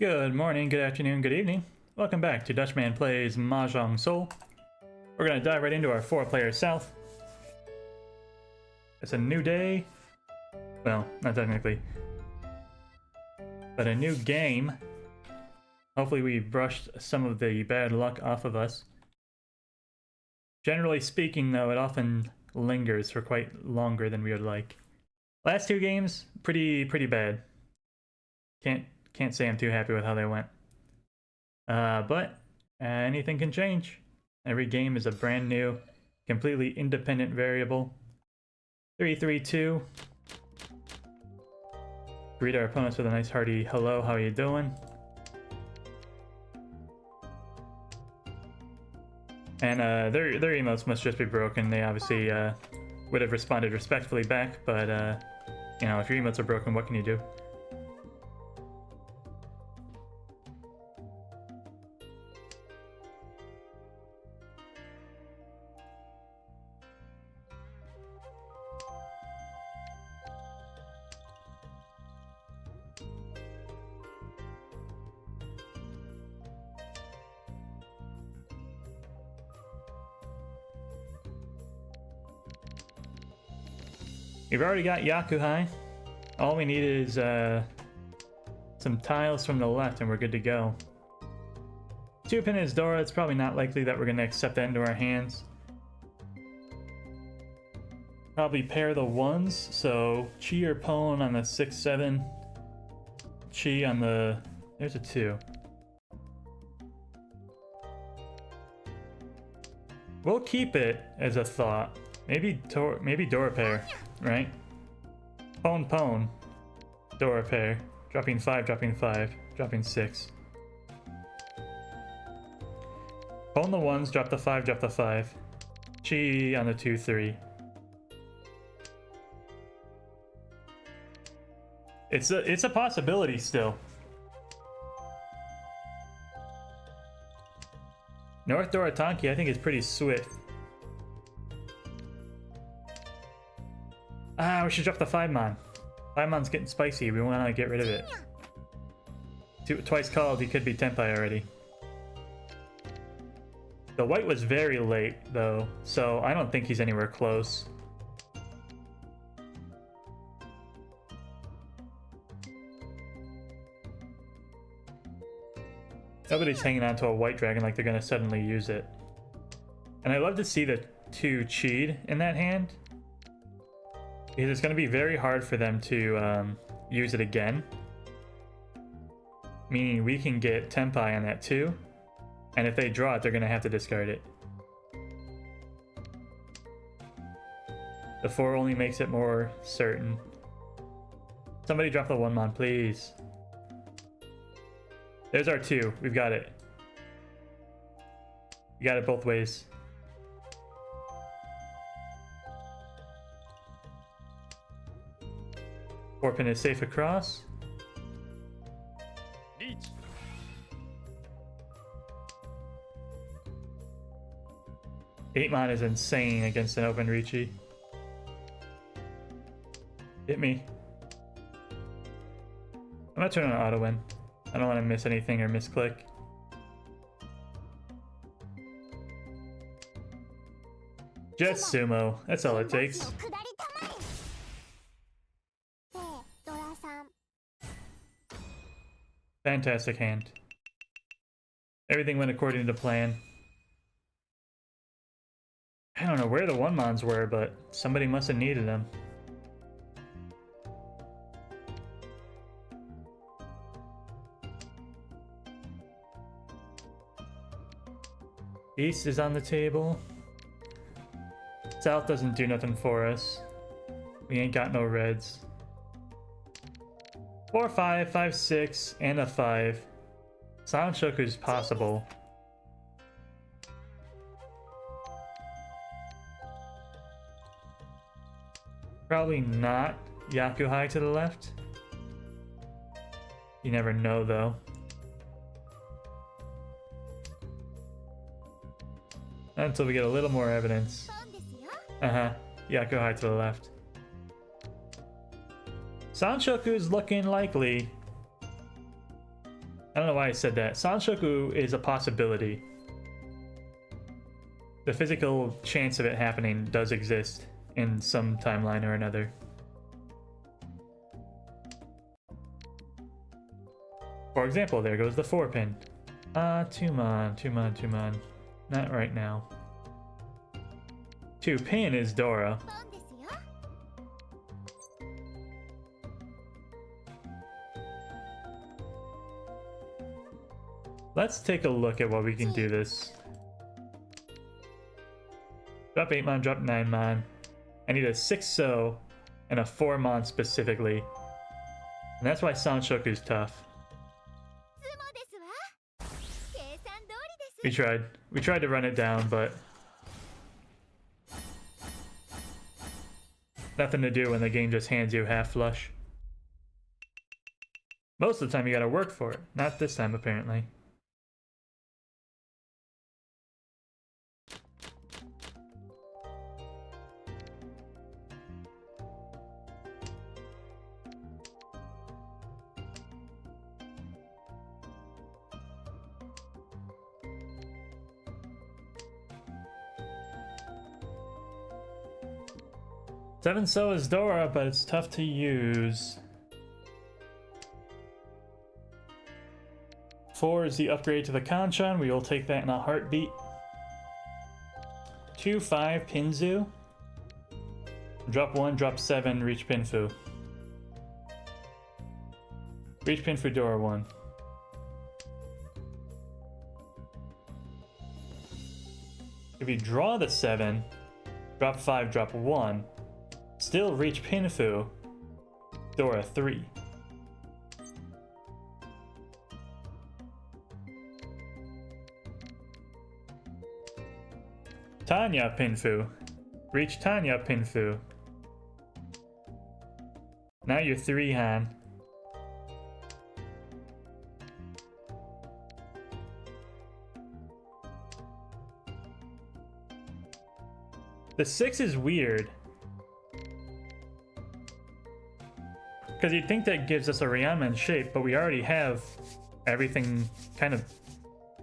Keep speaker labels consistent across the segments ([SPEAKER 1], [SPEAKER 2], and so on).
[SPEAKER 1] Good morning, good afternoon, good evening. Welcome back to Dutchman Plays Mahjong Soul. We're gonna dive right into our 4-player South. It's a new day. Well, not technically. But a new game. Hopefully we brushed some of the bad luck off of us. Generally speaking though, it often lingers for quite longer than we would like. Last 2 games, pretty bad. Can't say I'm too happy with how they went. But anything can change. Every game is a brand new, completely independent variable. 3-3-2. Greet our opponents with a nice hearty hello, how are you doing? And their emotes must just be broken. They obviously would have responded respectfully back, but you know, if your emotes are broken, what can you do? We've already got Yakuhai. All we need is some tiles from the left and we're good to go. 2-pin is Dora. It's probably not likely that we're going to accept that into our hands. Probably pair the ones, so Chi or Pone on the 6-7. Chi on the... there's a 2. We'll keep it as a thought. Maybe Dora pair, right? Pone, Dora pair. Dropping 5, dropping 5, dropping 6. Pone the 1s, drop the 5, drop the 5. Chi on the 2-3. It's a possibility still. North Dora Tonki I think is pretty swift. Ah, we should drop the 5-mon. 5-mon's getting spicy. We want to get rid of it. Twice called, he could be Tenpai already. The white was very late, though, so I don't think he's anywhere close. Nobody's hanging on to a white dragon like they're going to suddenly use it. And I love to see the 2 Chi'd in that hand. Because it's going to be very hard for them to use it again. Meaning we can get Tenpai on that too. And if they draw it, they're going to have to discard it. The 4 only makes it more certain. Somebody drop the 1-mon, please. There's our 2. We've got it. We got it both ways. Pin is safe across. 8-mon is insane against an open Riichi. Hit me. I'm not turning on auto win. I don't want to miss anything or misclick. Just sumo. That's all it takes. Fantastic hand. Everything went according to plan. I don't know where the 1-mons were, but somebody must have needed them. East is on the table. South doesn't do nothing for us. We ain't got no reds. 4-5, 5-6, and a 5. Silent Shoku's possible. Probably not Yakuhai to the left. You never know though. Until we get a little more evidence. Yakuhai to the left. Sanshoku's looking likely. I don't know why I said that. Sanshoku is a possibility. The physical chance of it happening does exist in some timeline or another. For example, there goes the 4-pin. Tumon. Not right now. 2-pin is Dora. Let's take a look at what we can do this. Drop 8-mon, drop 9-mon. I need a 6-so and a 4-mon specifically. And that's why Sanshoku's tough. We tried. We tried to run it down, but nothing to do when the game just hands you half flush. Most of the time you gotta work for it. Not this time, apparently. Seven so is Dora, but it's tough to use. 4 is the upgrade to the Kanchan. We will take that in a heartbeat. 2-5 Pinzu. Drop 1, drop 7, reach Pinfu. Reach Pinfu Dora 1. If you draw the 7, drop 5, drop 1. Still reach Pinfu, Dora 3. Tanya Pinfu, reach Tanya Pinfu. Now you're 3 Han. The 6 is weird. Because you'd think that gives us a Ryanman shape, but we already have everything kind of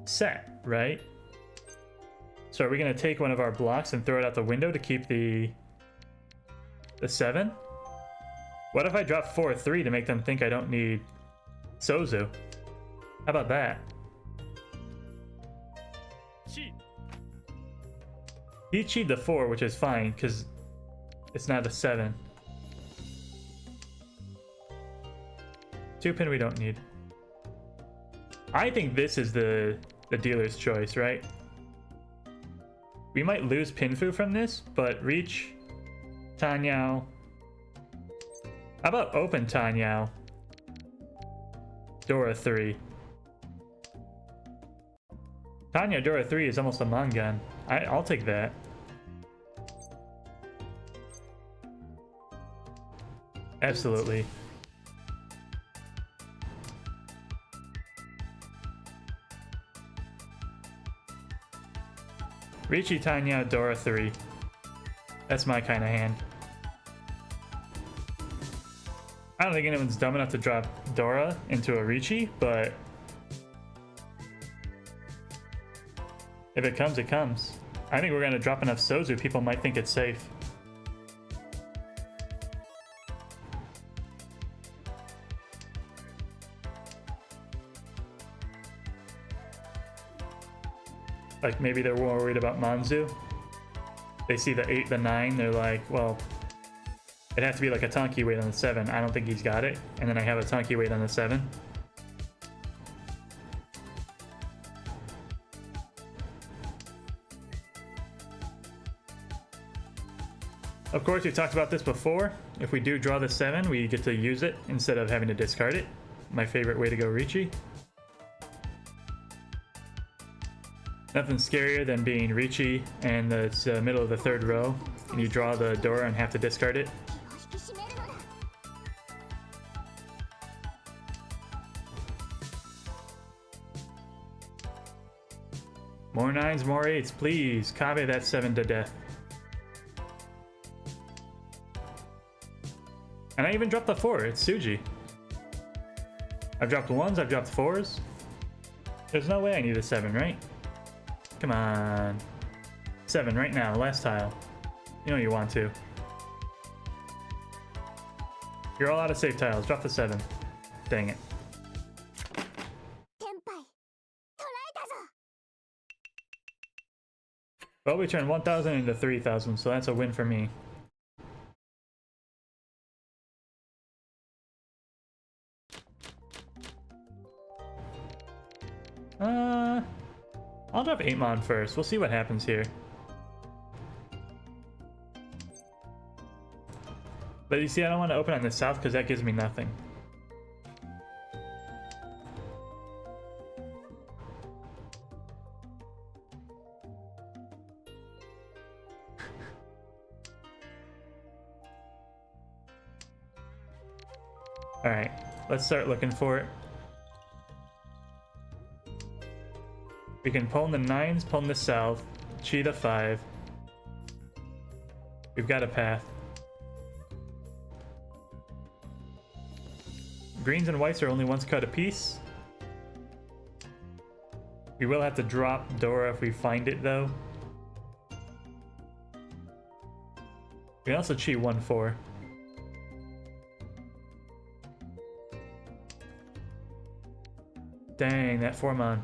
[SPEAKER 1] set, right? So are we going to take one of our blocks and throw it out the window to keep the 7? What if I drop 4-3 to make them think I don't need Sozu? How about that? He cheated the 4, which is fine, because it's not a 7. 2-pin we don't need. I think this is the dealer's choice, right? We might lose Pinfu from this, but reach Tanyao. How about open Tanyao? Dora 3. Tanya Dora 3 is almost a Mangan. I'll take that. Absolutely. Richi Tanya Dora 3. That's my kind of hand. I don't think anyone's dumb enough to drop Dora into a Richi, but if it comes, it comes. I think we're going to drop enough Sozu, people might think it's safe. Like maybe they're more worried about Manzu. They see the 8, the 9, they're like, well, it has to be like a Tonki weight on the 7. I don't think he's got it. And then I have a Tonki weight on the 7. Of course, we've talked about this before. If we do draw the 7, we get to use it instead of having to discard it. My favorite way to go Richi. Nothing scarier than being Richi and it's the middle of the 3rd row and you draw the Dora and have to discard it. More 9s, more 8s, please. Kabe that 7 to death. And I even dropped the 4, it's Suji. I've dropped 1s, I've dropped 4s. There's no way I need a 7, right? Come on. 7 right now, last tile. You know you want to. You're all out of safe tiles. Drop the 7. Dang it. Well, we turned 1,000 into 3,000, so that's a win for me. I'll drop 8 Mon first. We'll see what happens here. But you see, I don't want to open on the south because that gives me nothing. Alright, let's start looking for it. We can pull in the 9s, pull in the south, cheat a 5. We've got a path. Greens and whites are only once cut apiece. We will have to drop Dora if we find it, though. We can also cheat 1-4. Dang, that 4-Mon.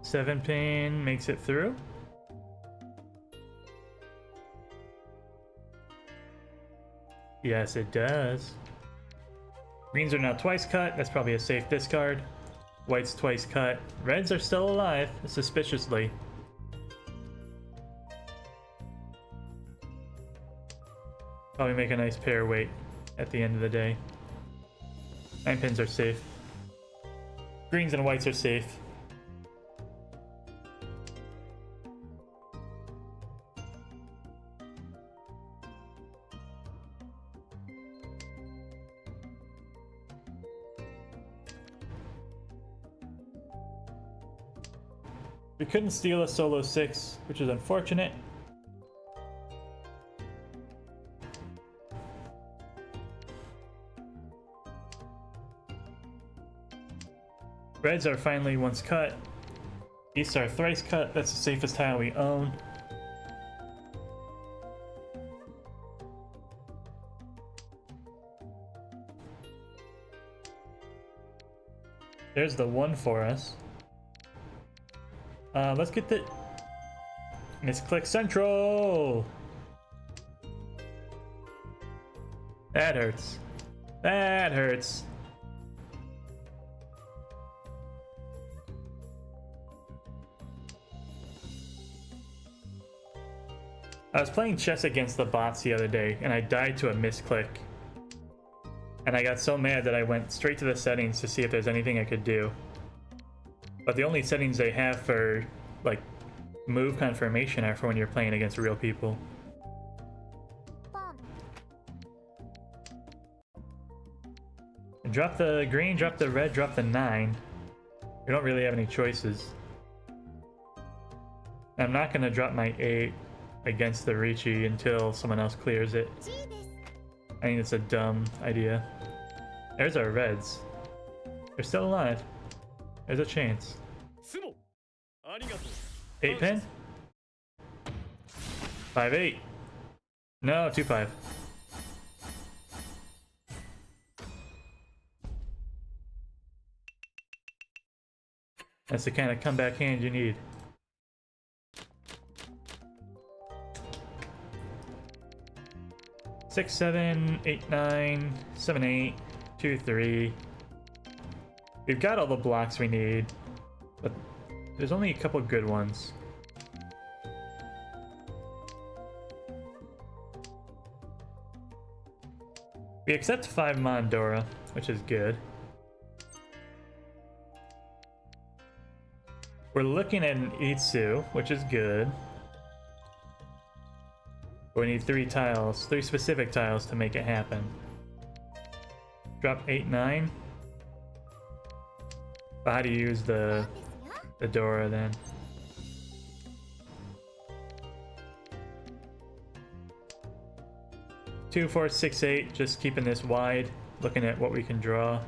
[SPEAKER 1] Seven pin makes it through. Yes, it does. Greens are now twice cut. That's probably a safe discard. Whites twice cut. Reds are still alive, suspiciously. Probably make a nice pair weight at the end of the day. 9 pins are safe. Greens and whites are safe. We couldn't steal a solo 6, which is unfortunate. Reds are finally once cut. East are thrice cut. That's the safest tile we own. There's the 1 for us. Let's get the misclick central. That hurts. That hurts. I was playing chess against the bots the other day, and I died to a misclick. And I got so mad that I went straight to the settings to see if there's anything I could do. But the only settings they have for, like, move confirmation are for when you're playing against real people. Drop the green, drop the red, drop the 9. We don't really have any choices. I'm not going to drop my 8 against the Ricci until someone else clears it. I think it's a dumb idea. There's our reds. They're still alive. There's a chance. 8 pin? 5-8. No, 2-5. That's the kind of comeback hand you need. Six, 7, 8, 9, 7, 8, 2, 3. We've got all the blocks we need, but there's only a couple good ones. We accept 5 Mondora, which is good. We're looking at an Itsu, which is good. But we need 3 tiles, 3 specific tiles to make it happen. Drop 8, 9. But how do you use the Dora then? Two, 4, 6, 8. Just keeping this wide, looking at what we can draw.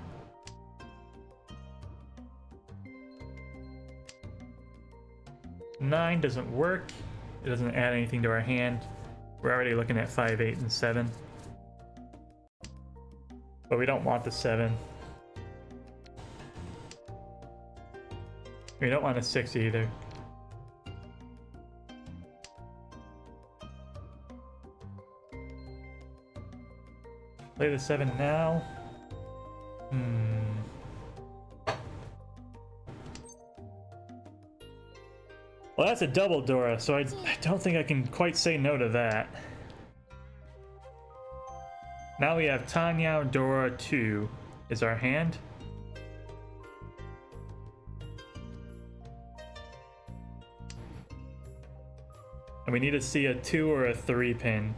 [SPEAKER 1] Nine doesn't work. It doesn't add anything to our hand. We're already looking at 5, 8, and 7. But we don't want the 7. We don't want a 6 either. Play the 7 now. Well, that's a double Dora, so I don't think I can quite say no to that. Now we have Tanya, Dora 2 is our hand. And we need to see a 2 or a 3 pin.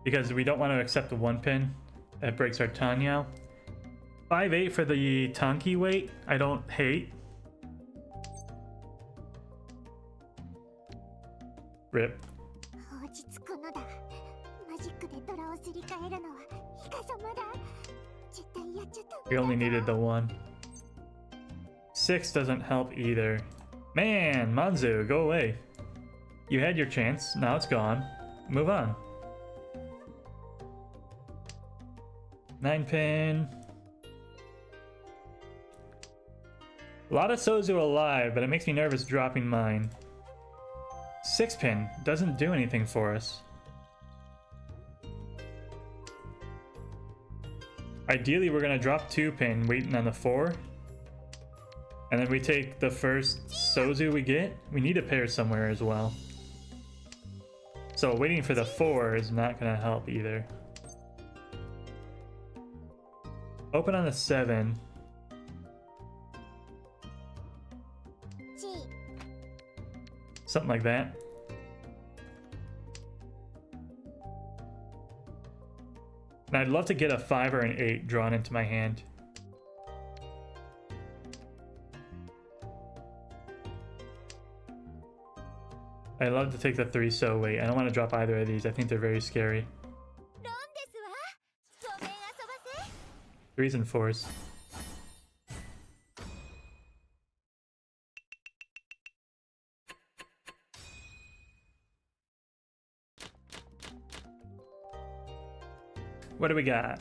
[SPEAKER 1] Because we don't want to accept the 1 pin. That breaks our Tanya. 5, 8 for the Tanki weight. I don't hate. Rip. We only needed the 1. 6 doesn't help either. Man, Manzu, go away. You had your chance. Now it's gone. Move on. 9 pin. A lot of Sozu alive, but it makes me nervous dropping mine. 6 pin doesn't do anything for us. Ideally, we're gonna drop 2 pin, waiting on the 4. And then we take the first Sozu we get. We need a pair somewhere as well. So waiting for the 4 is not gonna help either. Open on the 7. Something like that. And I'd love to get a 5 or an 8 drawn into my hand. I'd love to take the 3 so wait. I don't want to drop either of these. I think they're very scary. 3s and 4s. What do we got?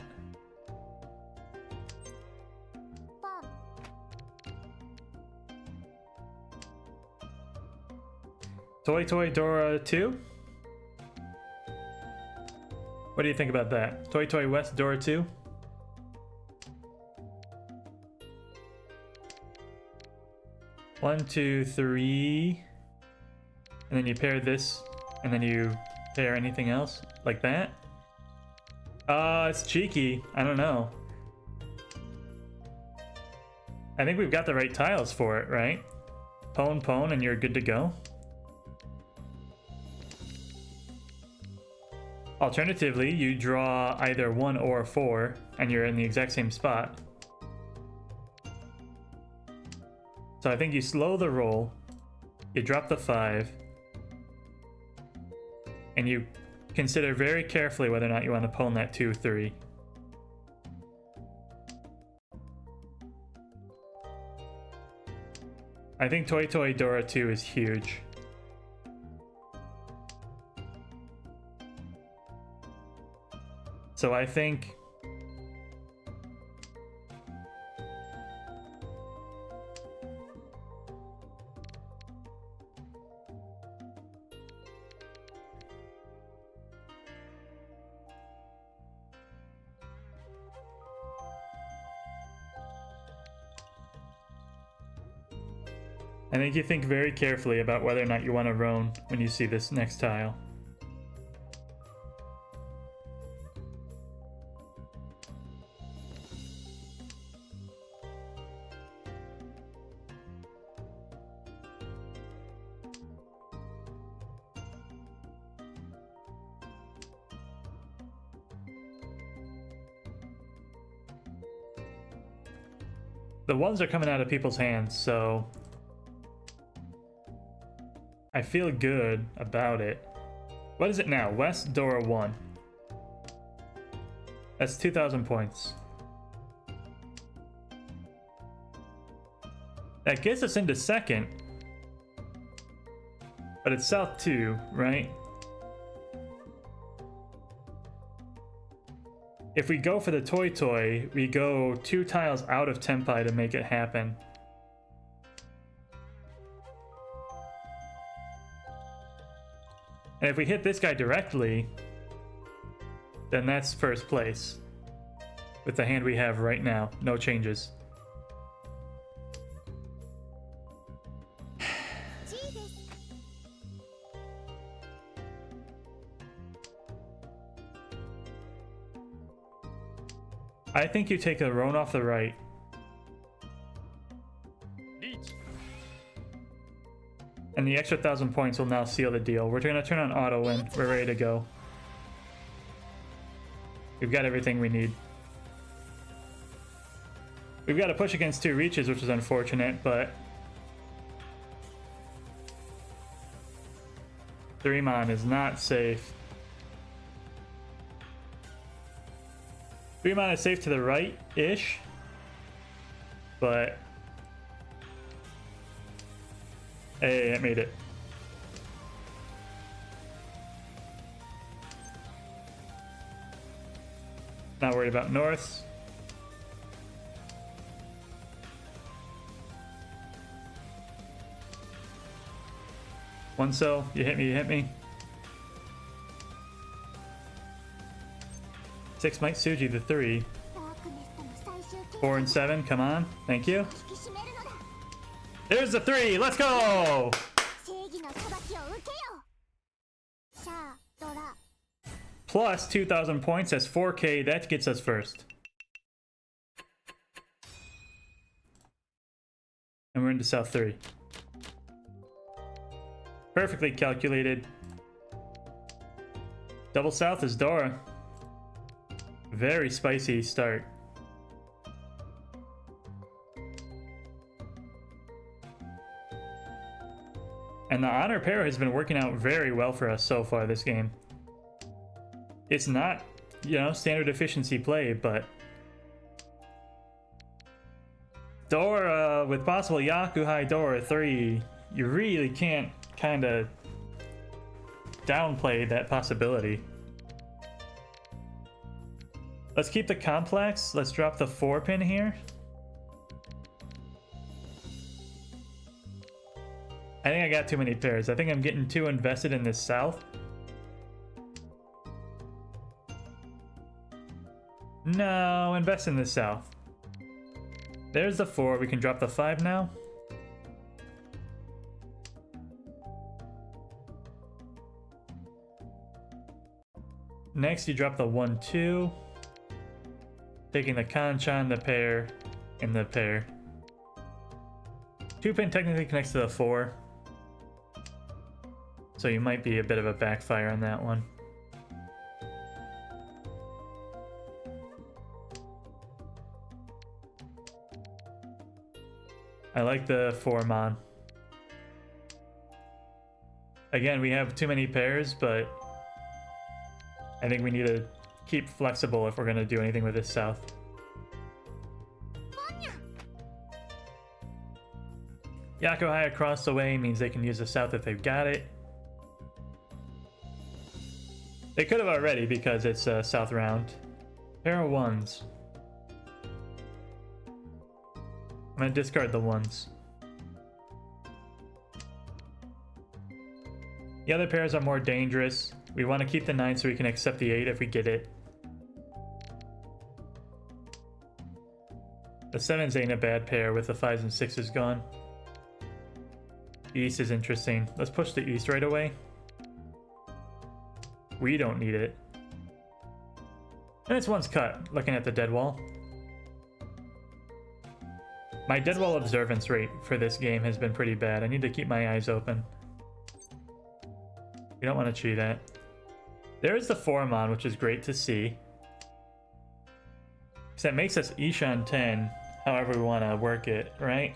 [SPEAKER 1] Toy Toy Dora 2? What do you think about that? Toy Toy West Dora 2? One, 2, 3. And then you pair this, and then you pair anything else like that. It's cheeky. I don't know. I think we've got the right tiles for it, right? Pwn, pwn, and you're good to go. Alternatively, you draw either 1 or 4, and you're in the exact same spot. So I think you slow the roll, you drop the 5, and you consider very carefully whether or not you want to pwn that 2, 3. I think Toy Toy Dora 2 is huge. So I think you think very carefully about whether or not you want to roam when you see this next tile. The ones are coming out of people's hands, so I feel good about it. What is it now? West Dora 1. That's 2,000 points. That gets us into second. But it's South 2, right? If we go for the Toy Toy, we go 2 tiles out of Tenpai to make it happen. And if we hit this guy directly, then that's first place. With the hand we have right now, no changes. I think you take a Roan off the right. And the extra 1,000 points will now seal the deal. We're gonna turn on auto win. We're ready to go. We've got everything we need. We've got to push against 2 reaches, which is unfortunate, but 3-mon is not safe. 3-mon is safe to the right-ish, but hey, it made it. Not worried about north. One cell, you hit me, you hit me. 6 Mike Suji, the 3. 4 and 7, come on, thank you. There's the 3, let's go! Plus 2,000 points, that's 4K, that gets us first. And we're into South 3. Perfectly calculated. Double South is Dora. Very spicy start. And the honor pair has been working out very well for us so far this game. It's not, you know, standard efficiency play, but Dora with possible Yakuhai Dora 3, you really can't kind of downplay that possibility. Let's keep the complex. Let's drop the 4-pin here. I think I got too many pairs. I think I'm getting too invested in this south. No, invest in the south. There's the 4. We can drop the 5 now. Next, you drop the 1, 2. Taking the Kanchan, the pair, and the pair. 2-pin technically connects to the 4. So you might be a bit of a backfire on that one. I like the 4-mon. Again, we have too many pairs, but I think we need to keep flexible if we're going to do anything with this south. Yakuhai across the way means they can use the south if they've got it. They could have already because it's a south round. Pair of 1s. I'm going to discard the 1s. The other pairs are more dangerous. We want to keep the 9 so we can accept the 8 if we get it. The 7s ain't a bad pair with the 5s and 6s gone. East is interesting. Let's push the east right away. We don't need it. And it's one's cut, looking at the dead wall. My dead wall observance rate for this game has been pretty bad. I need to keep my eyes open. We don't want to cheat that. There's the 4-mon, which is great to see. So that makes us Ishan 10. however we want to work it, right?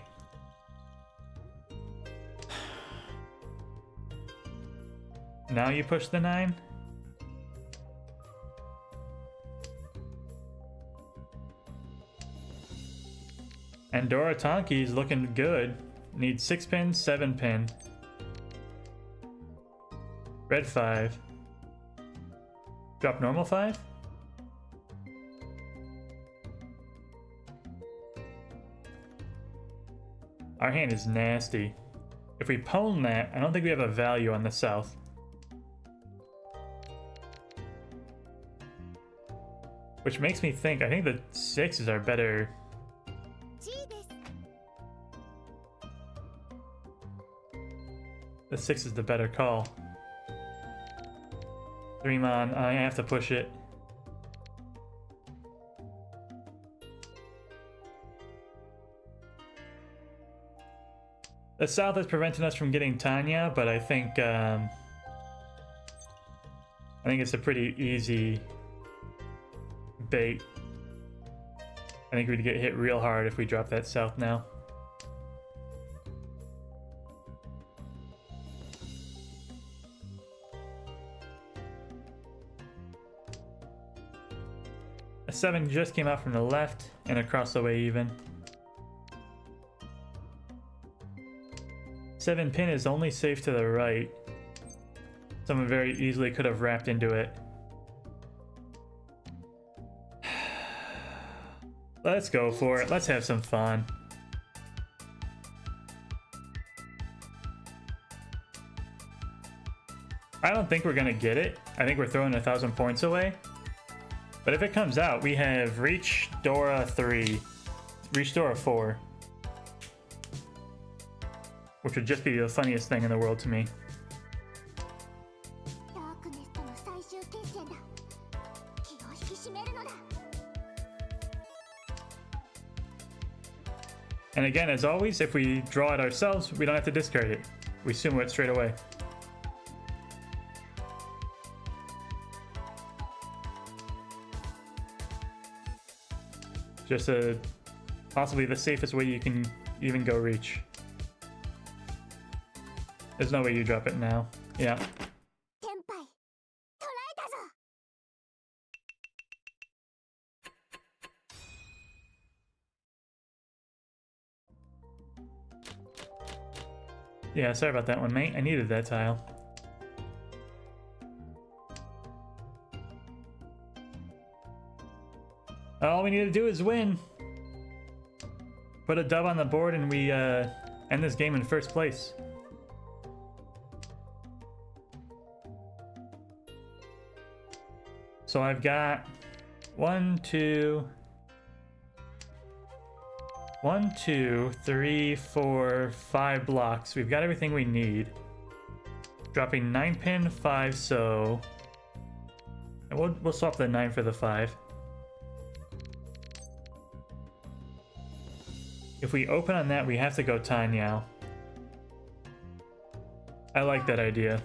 [SPEAKER 1] Now you push the 9? And Dorotanki's looking good. Needs 6 pin, 7 pin. Red 5. Drop normal 5? Our hand is nasty. If we pwn that, I don't think we have a value on the south. Which makes me think, I think the 6s are better. The 6 is the better call. 3-mon, I have to push it. The south is preventing us from getting Tanya, but I think it's a pretty easy bait. I think we'd get hit real hard if we drop that south now. A 7 just came out from the left and across the way even. 7 pin is only safe to the right. Someone very easily could have wrapped into it. Let's go for it. Let's have some fun. I don't think we're gonna get it. I think we're throwing 1,000 points away. But if it comes out, we have Reach Dora 3, Reach Dora 4. Which would just be the funniest thing in the world to me. And again, as always, if we draw it ourselves, we don't have to discard it. We sumo it straight away. Just possibly the safest way you can even go Reach. There's no way you drop it now. Yeah. Yeah, sorry about that one, mate. I needed that tile. All we need to do is win. Put a dub on the board and we end this game in first place. So I've got 1, 2, 3, 4, 5 blocks. We've got everything we need. Dropping 9 pin, 5 so. And we'll swap the 9 for the 5. If we open on that, we have to go Tanyao. I like that idea.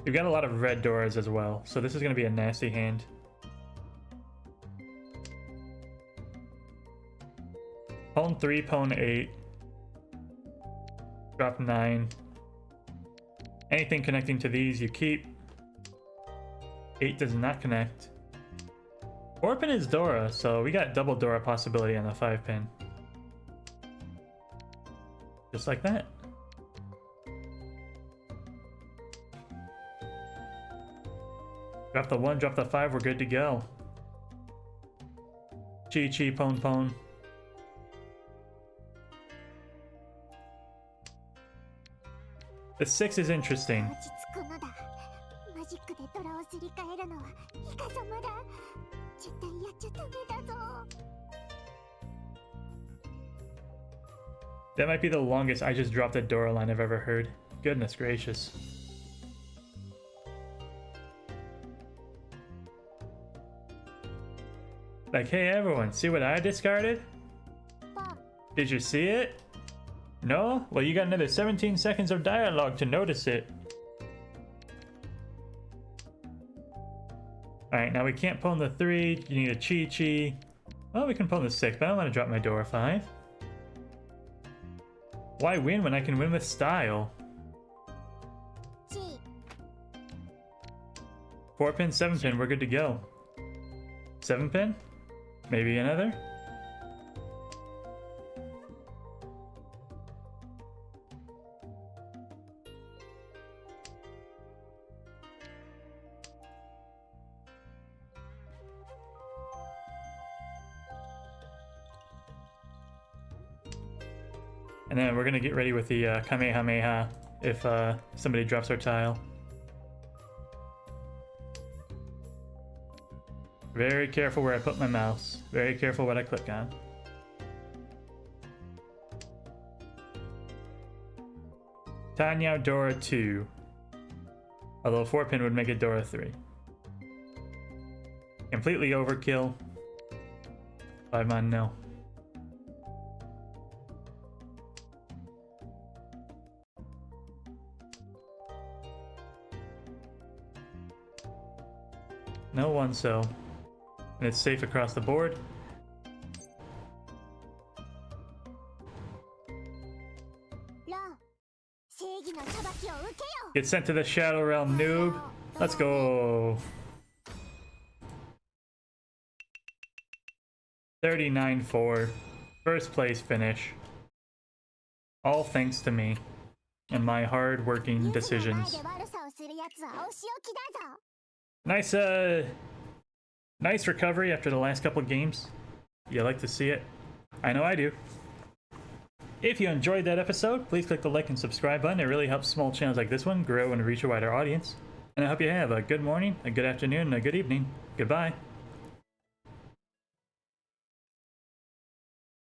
[SPEAKER 1] We've got a lot of red doors as well, so this is going to be a nasty hand. Pwn 3, pwn 8. Drop 9. Anything connecting to these you keep. 8 does not connect. 4 pin is Dora, so we got double Dora possibility on the 5 pin. Just like that. Drop the 1, drop the 5, we're good to go. Chi Chi, pwn pwn. The 6 is interesting. That might be the longest I just dropped a Dora line I've ever heard. Goodness gracious. Like, hey everyone, see what I discarded? Did you see it? No? Well, you got another 17 seconds of dialogue to notice it. Alright, now we can't pwn the 3. You need a Chi Chi. Well, we can pull the 6, but I don't want to drop my Dora 5. Why win when I can win with style? 4 pin, 7 pin, we're good to go. 7 pin? Maybe another? And then we're gonna get ready with the Kamehameha if somebody drops our tile. Very careful where I put my mouse. Very careful what I click on. Tanya Dora 2. Although 4 pin would make it Dora 3. Completely overkill. 5 mon no. No one so. And it's safe across the board. Get sent to the Shadow Realm, noob. Let's go. 39-4. First place finish. All thanks to me and my hard-working decisions. Nice, nice recovery after the last couple games. You like to see it? I know I do. If you enjoyed that episode, please click the like and subscribe button. It really helps small channels like this one grow and reach a wider audience. And I hope you have a good morning, a good afternoon, and a good evening. Goodbye.